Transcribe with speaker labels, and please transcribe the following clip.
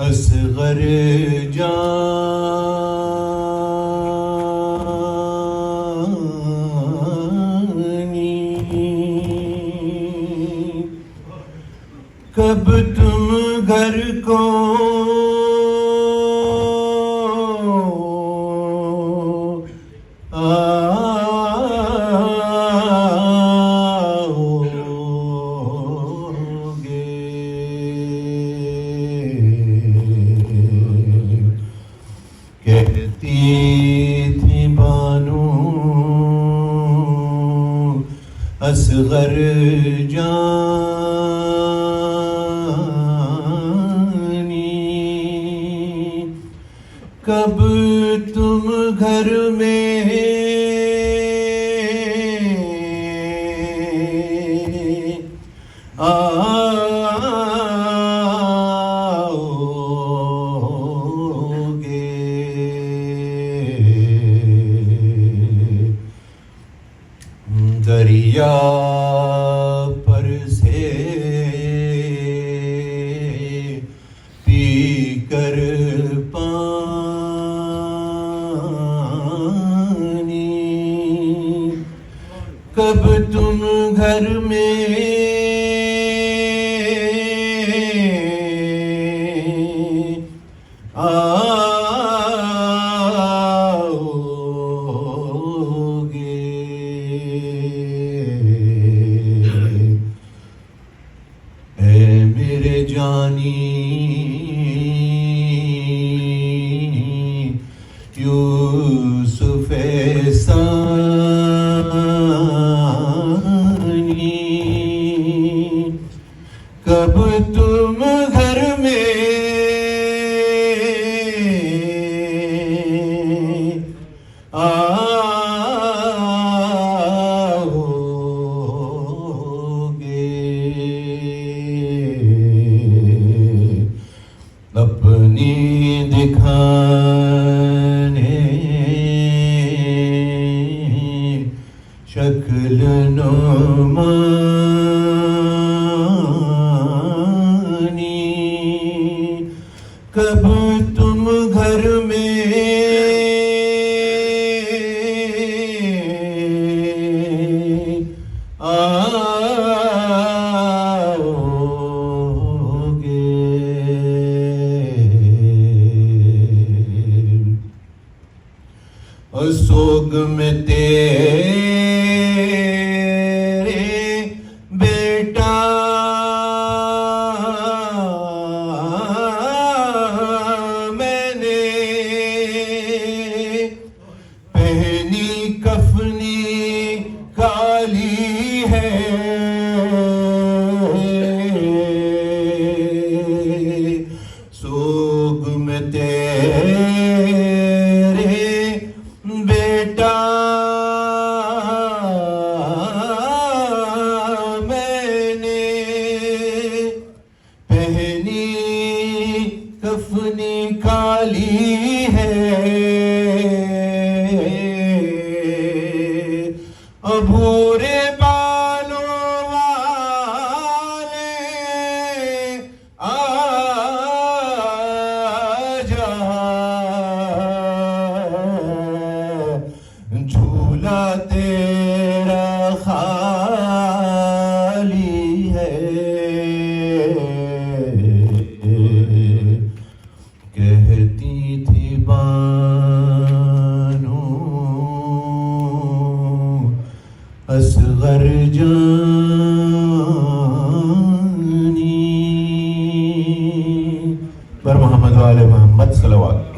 Speaker 1: असगर जानी कब तुम घर को कहती थी बानो असगर जानी कब तुम घर में दरिया पर से पीकर पानी कब तुम घर में मेरे जानी यूसुफ सानी कब तुम घर में अपनी दिखाने शक्ल नुमानी कब तुम घर में सोग में तेरे बेटा मैंने पहनी कफनी काली है सोग में बेटा मैंने पहनी कफनी काली है अभूरे बालों वाले आजा झूला तेरा खाली है कहती थी बानो असगर जानी पर मोहम्मद वाले मोहम्मद सल्लल्लाहु